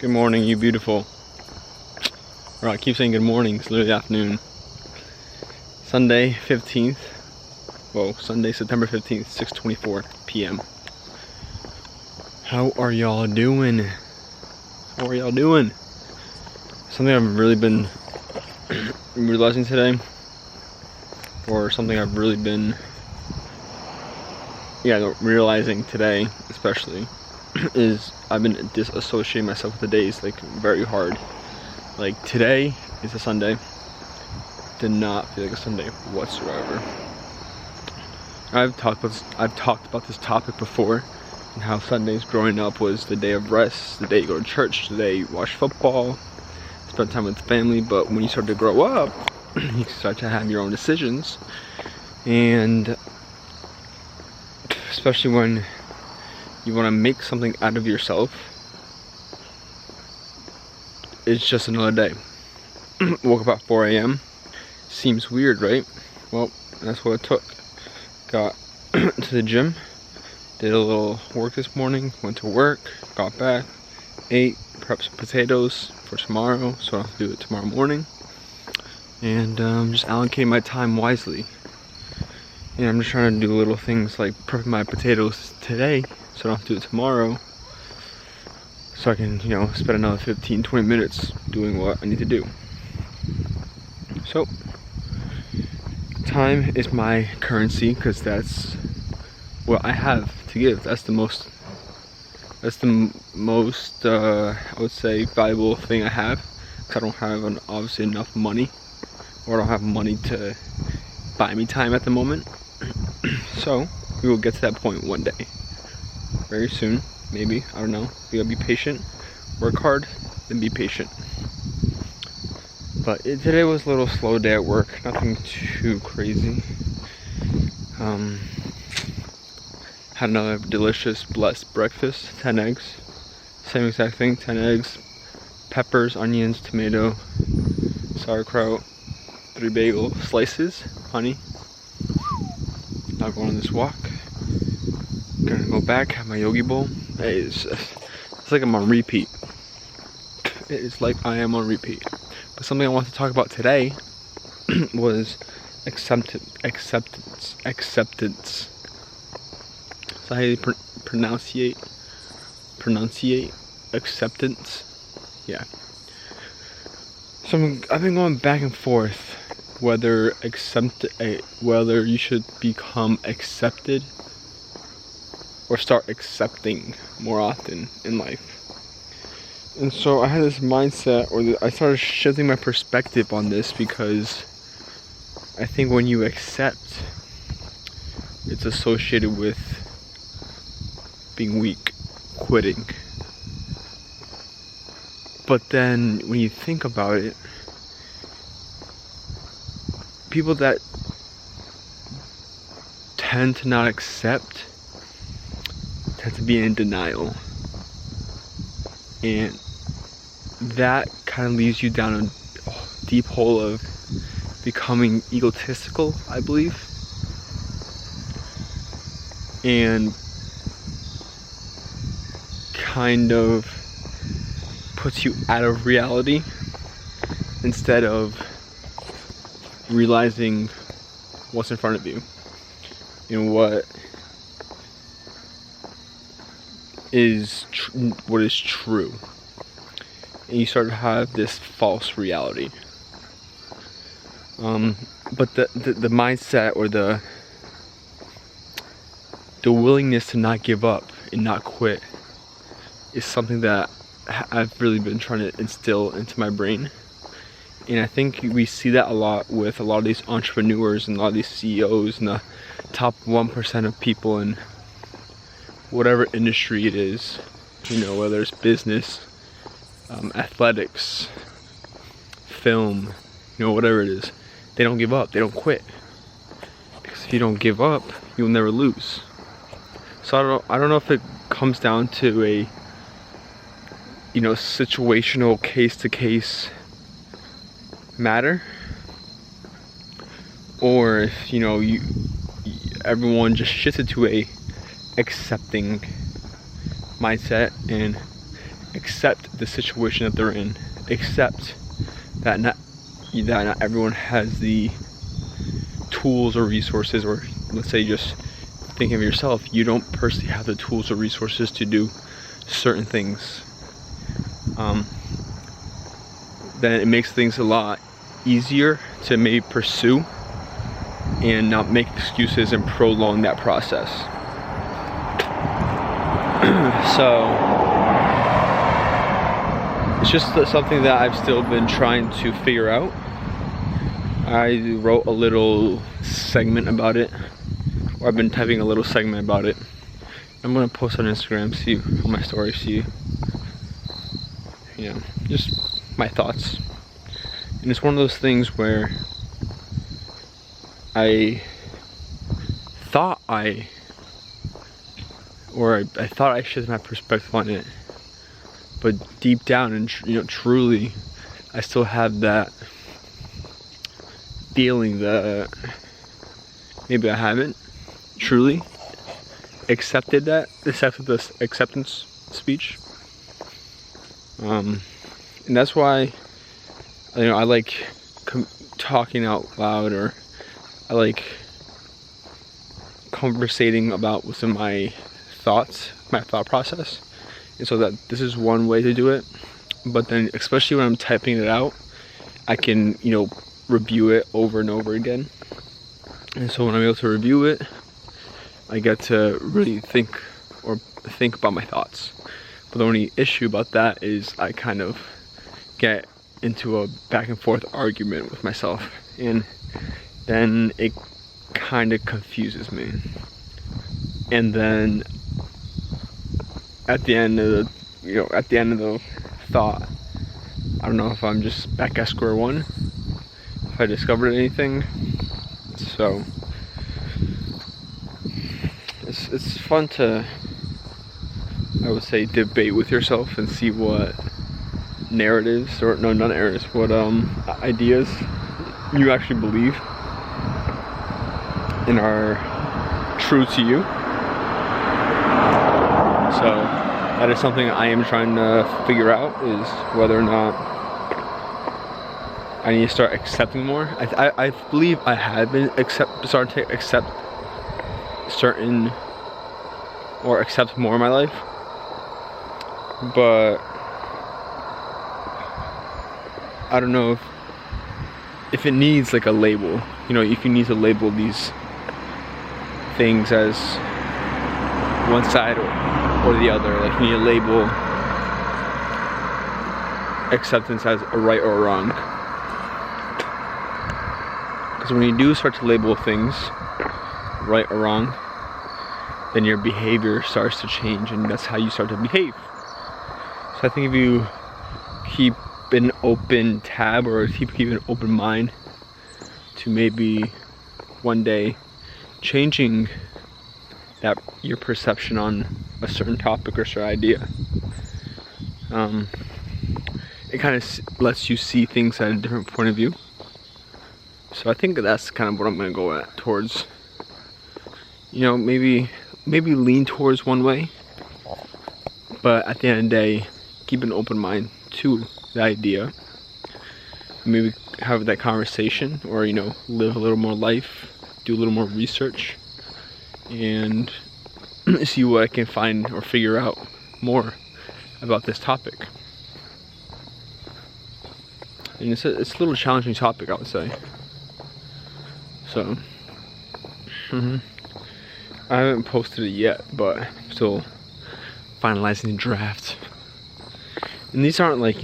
Good morning, you beautiful. Or I keep saying good morning, it's literally afternoon. Sunday 15th. Sunday, September 15th, 6:24 p.m. How are y'all doing? Something I've really been realizing today, or something I've really been realizing today especially, is I've been disassociating myself with the days like very hard. Like today is a Sunday. Did not feel like a Sunday whatsoever. I've talked about this topic before, and how Sundays growing up was the day of rest, the day you go to church, the day you watch football, spend time with family. But when you start to grow up, you start to have your own decisions, and especially when you want to make something out of yourself, it's just another day. Woke up at 4 a.m. Seems weird, right? Well, that's what it took. Got to the gym, did a little work this morning, went to work, got back, ate, prepped some potatoes for tomorrow, so I don't have to do it tomorrow morning. And just allocating my time wisely. And I'm just trying to do little things like prepping my potatoes today, so I don't have to do it tomorrow. So I can, spend another 15-20 minutes doing what I need to do. So, time is my currency, because that's what I have to give. That's the most I would say valuable thing I have, because I don't have obviously enough money, or I don't have money to buy me time at the moment. So we will get to that point one day, very soon, maybe, I don't know. We gotta be patient, work hard, then be patient. But today was a little slow day at work, nothing too crazy. Had another delicious, blessed breakfast, 10 eggs. Same exact thing, 10 eggs, peppers, onions, tomato, sauerkraut, 3 bagel slices, honey. Now going on this walk. Gonna go back, have my yogi bowl. It's like I'm on repeat. It is like I am on repeat. But something I want to talk about today was acceptance. So how do you pronunciate acceptance? Yeah. So I've been going back and forth whether you should become accepted or start accepting more often in life. And so I had this mindset, or I started shifting my perspective on this, because I think when you accept, it's associated with being weak, quitting. But then when you think about it, people that tend to not accept tend to be in denial. And that kind of leads you down a deep hole of becoming egotistical, I believe. And kind of puts you out of reality instead of realizing what's in front of you and what is true. And you start to have this false reality. But the mindset, or the willingness to not give up and not quit, is something that I've really been trying to instill into my brain. And I think we see that a lot with a lot of these entrepreneurs and a lot of these CEOs and the top 1% of people in whatever industry it is, whether it's business, athletics, film, whatever it is. They don't give up, they don't quit. Because if you don't give up, you'll never lose. So I don't know if it comes down to a situational, case-to-case matter, or if everyone just shifted to a accepting mindset and accept the situation that they're in, accept that not everyone has the tools or resources, or let's say just think of yourself, you don't personally have the tools or resources to do certain things. Then it makes things a lot easier to maybe pursue and not make excuses and prolong that process. So it's just something that I've still been trying to figure out. I wrote a little segment about it, or I've been typing a little segment about it. I'm gonna post on Instagram, see on my story, see, just my thoughts. And it's one of those things where I thought I should have my perspective on it, but deep down and truly, I still have that feeling that maybe I haven't truly accepted this acceptance speech. And that's why I like talking out loud, or I like conversating about what's in my thoughts, my thought process. And so that this is one way to do it, but then especially when I'm typing it out, I can review it over and over again. And so when I'm able to review it, I get to really think about my thoughts. But the only issue about that is I kind of get into a back and forth argument with myself, and then it kind of confuses me. And then at the end of the thought, I don't know if I'm just back at square one, if I discovered anything. So it's fun to, I would say, debate with yourself and see what narratives, or no, not narratives, what ideas you actually believe and are true to you. So that is something I am trying to figure out, is whether or not I need to start accepting more. I believe I have been starting to accept certain, or accept more in my life, but I don't know if it needs like a label. If you need to label these things as one side or the other, like you need to label acceptance as a right or a wrong. Because when you do start to label things right or wrong, then your behavior starts to change, and that's how you start to behave. So I think if you keep an open tab, or keep an open mind to maybe one day changing your perception on a certain topic or certain idea, it kind of lets you see things at a different point of view. So I think that's kind of what I'm going to go at towards. Maybe lean towards one way, but at the end of the day, keep an open mind to the idea. Maybe have that conversation, or live a little more life, do a little more research, and see what I can find or figure out more about this topic. And it's a little challenging topic, I would say. So I haven't posted it yet, but I'm still finalizing the draft. And these aren't like,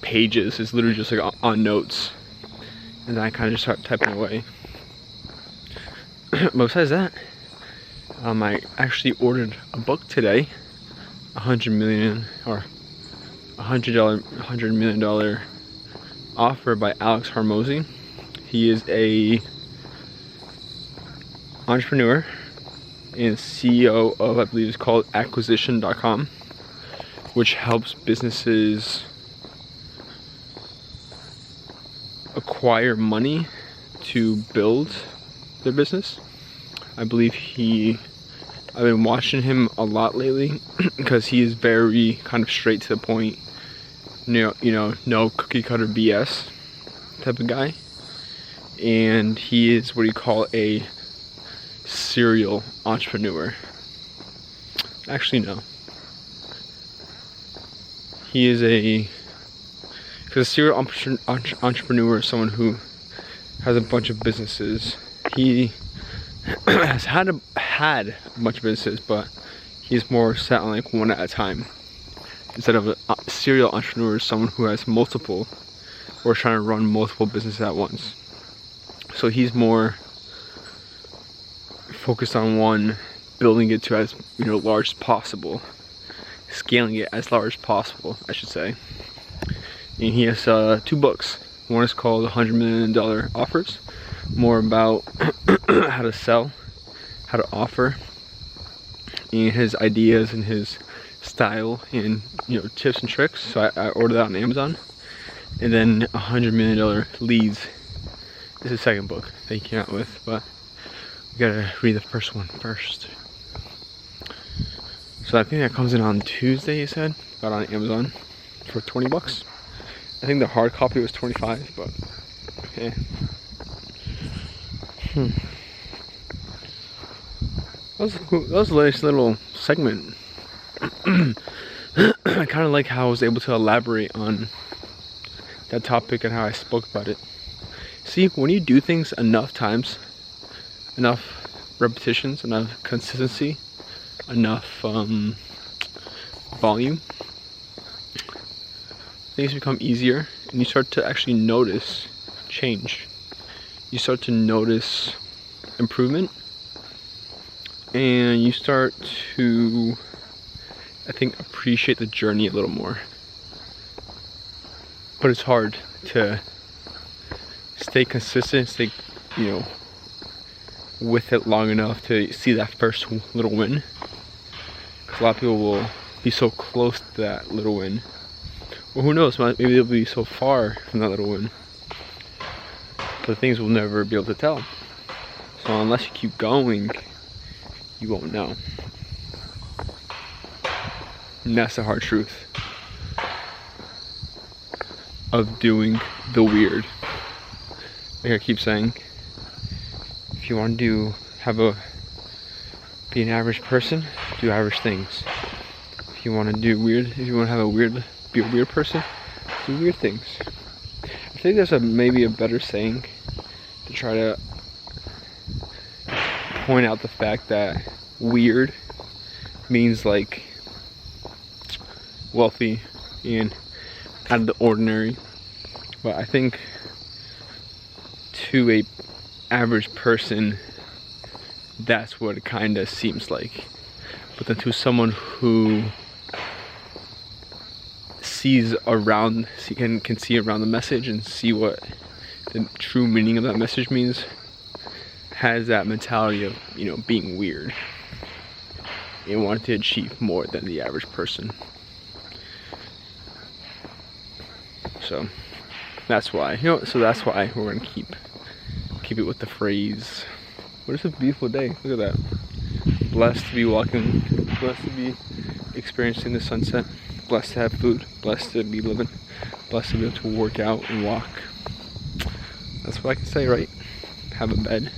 pages, it's literally just like on notes. And then I kind of just start typing away. But besides that, I actually ordered a book today, $100 million offer by Alex Hormozy. He is a entrepreneur and CEO of, I believe it's called acquisition.com, which helps businesses acquire money to build their business. I believe I've been watching him a lot lately because he is very kind of straight to the point. No cookie cutter BS type of guy. And he is what you call a serial entrepreneur. Actually, no. He is because a serial entrepreneur is someone who has a bunch of businesses. He has had a bunch of businesses, but he's more set on like one at a time. Instead of a serial entrepreneur is someone who has multiple, or trying to run multiple businesses at once. So he's more focused on one, building it to as large as possible, scaling it as large as possible, I should say. And he has 2 books. One is called $100 Million Offers, more about how to sell, how to offer, and his ideas and his style and tips and tricks. So I ordered that on Amazon. And then $100 Million Leads is the second book that he came out with, but we gotta read the first one first. So I think that comes in on Tuesday, he said. Got on Amazon for 20 bucks. I think the hard copy was 25, but okay. That was a nice little segment. I kind of like how I was able to elaborate on that topic and how I spoke about it. See, when you do things enough times, enough repetitions, enough consistency, enough volume, things become easier, and you start to actually notice change. You start to notice improvement, and you start to, I think, appreciate the journey a little more. But it's hard to stay consistent, stay, with it long enough to see that first little win. Because a lot of people will be so close to that little win. Or who knows, maybe they'll be so far from that little win. But things we'll never be able to tell. So unless you keep going, you won't know. And that's the hard truth of doing the weird. Like I keep saying, if you want to be an average person, do average things. If you want to be a weird person, do weird things. I think there's maybe a better saying to try to point out the fact that weird means like wealthy and out of the ordinary. But I think to a average person, that's what it kind of seems like. But then to someone who sees around, can see around the message and see what the true meaning of that message means, has that mentality of being weird and wanting to achieve more than the average person. So that's why that's why we're gonna keep it with the phrase. What is a beautiful day? Look at that. Blessed to be walking, blessed to be experiencing the sunset, blessed to have food, blessed to be living, blessed to be able to work out and walk. That's what I can say, right? Have a bed,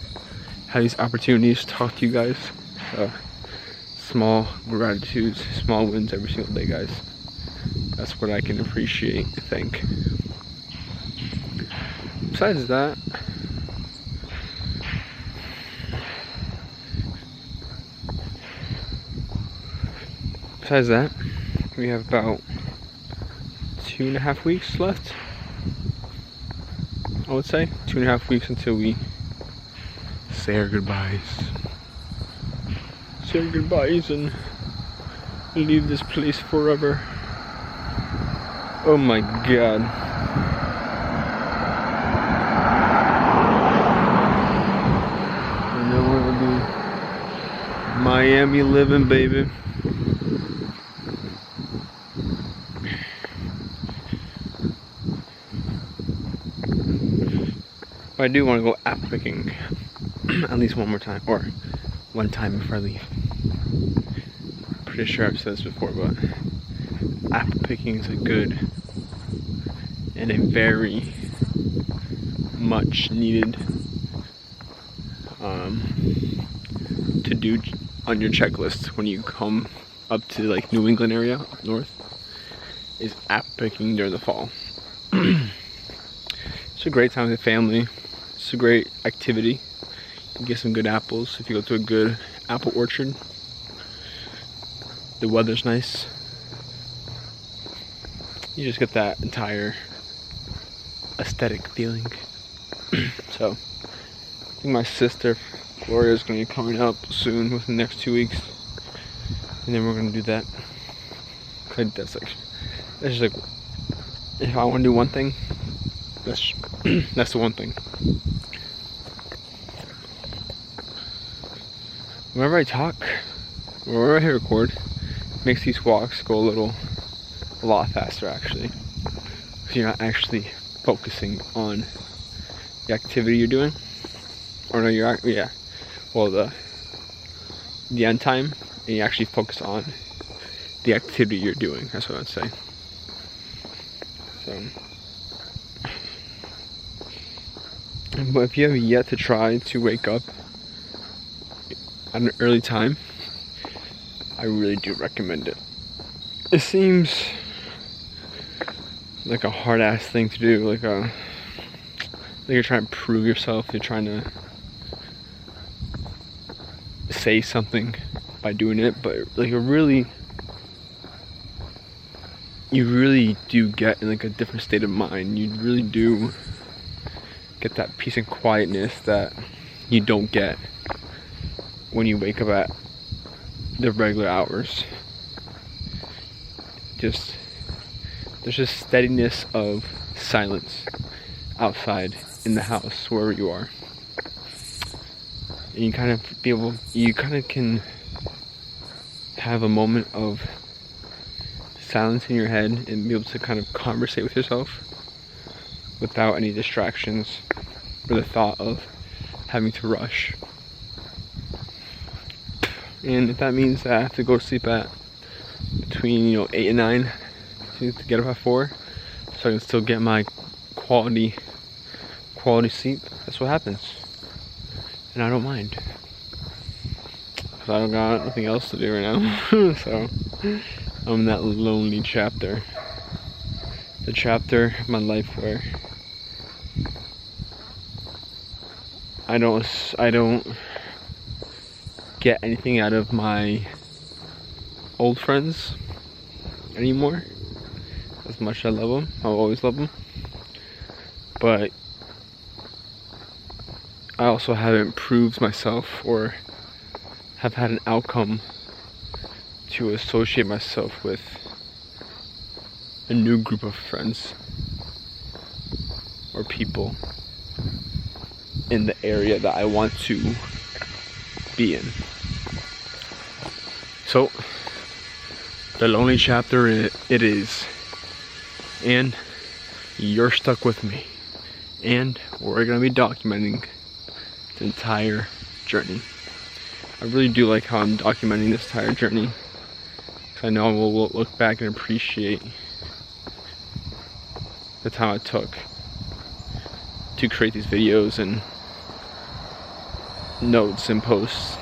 have these opportunities to talk to you guys. Small gratitudes, small wins every single day, guys. That's what I can appreciate, I think. Besides that, we have about 2.5 weeks left. I would say 2.5 weeks until we say our goodbyes. Say our goodbyes and leave this place forever. Oh my god. And then we're gonna be Miami living, baby. But I do want to go app picking at least one more time, or one time before I leave. pretty sure I've said this before, but apple picking is a good and a very much needed to do on your checklist when you come up to like New England area up north, is apple picking during the fall. It's a great time with the family. It's a great activity. You can get some good apples if you go to a good apple orchard. The weather's nice. You just get that entire aesthetic feeling. So, I think my sister Gloria is going to be coming up soon within the next 2 weeks, and then we're going to do that. That's just like, if I want to do one thing, that's the one thing. Whenever I talk, or whenever I record, it makes these walks go a lot faster actually, because you're not actually focusing on the activity you're doing, or no, the end time, and you actually focus on the activity you're doing. That's what I'd say. So, but if you have yet to try to wake up at an early time, I really do recommend it. It seems like a hard ass thing to do, like you're trying to prove yourself, you're trying to say something by doing it, but like you really do get in like a different state of mind. You really do get that peace and quietness that you don't get when you wake up at the regular hours. There's just steadiness of silence outside in the house, wherever you are. And you kind of can have a moment of silence in your head and be able to kind of conversate with yourself without any distractions or the thought of having to rush. And if that means that I have to go to sleep at between 8 and 9 to get up at 4, so I can still get my quality sleep, that's what happens. And I don't mind, because I don't got nothing else to do right now. So I'm in that lonely chapter, the chapter of my life where I don't get anything out of my old friends anymore. As much as I love them, I'll always love them, but I also haven't proved myself or have had an outcome to associate myself with a new group of friends or people in the area that I want to be in. So, the lonely chapter it is, and you're stuck with me, and we're gonna be documenting the entire journey. I really do like how I'm documenting this entire journey, because I know I will look back and appreciate the time it took to create these videos and notes and posts,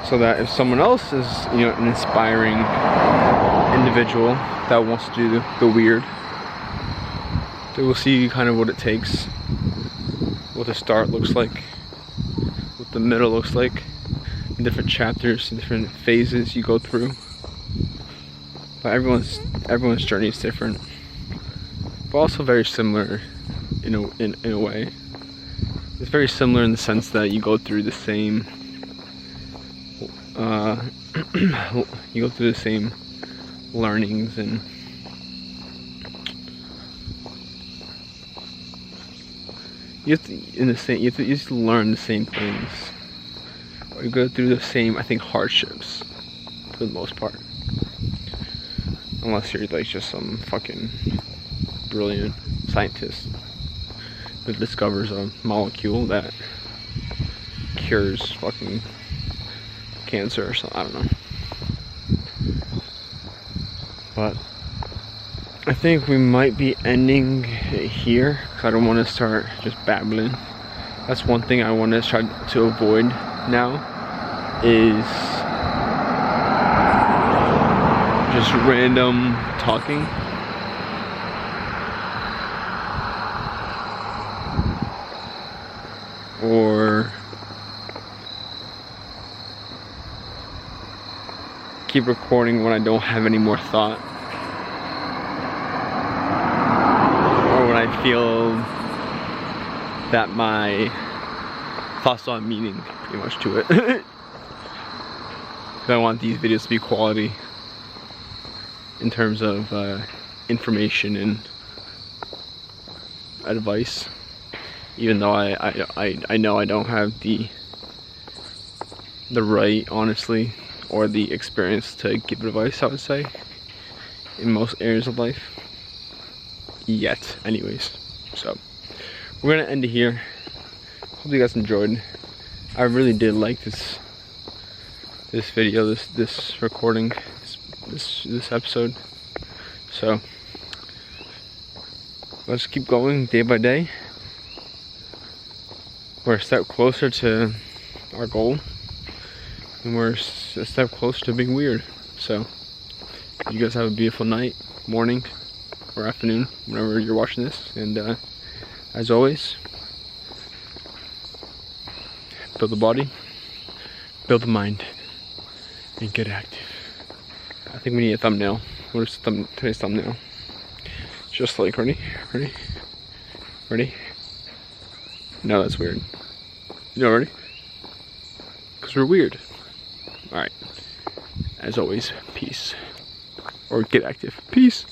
so that if someone else is an inspiring individual that wants to do the weird, they will see kind of what it takes, what the start looks like, what the middle looks like, different chapters, different phases you go through. But everyone's journey is different, but also very similar in a way. It's very similar in the sense that you go through the same learnings, and you have to learn the same things, or you go through the same, I think, hardships for the most part, unless you're like just some fucking brilliant scientist that discovers a molecule that cures fucking cancer or something, I don't know. But I think we might be ending it here, because I don't want to start just babbling. That's one thing I want to try to avoid now, is just random talking. Or keep recording when I don't have any more thought, or when I feel that my thoughts don't have meaning pretty much to it. Because I want these videos to be quality in terms of information and advice, even though I know I don't have the right, honestly, or the experience to give advice, I would say, in most areas of life yet, anyways. So we're gonna end it here. Hope you guys enjoyed. I really did like this video, this recording, this episode. So let's keep going day by day. We're a step closer to our goal, and we're a step closer to being weird. So you guys have a beautiful night, morning, or afternoon, whenever you're watching this. And as always, build the body, build the mind, and get active. I think we need a thumbnail. What is today's thumbnail? Just like, ready? No, that's weird. You know, ready? Because we're weird. Alright. As always, peace. Or get active. Peace.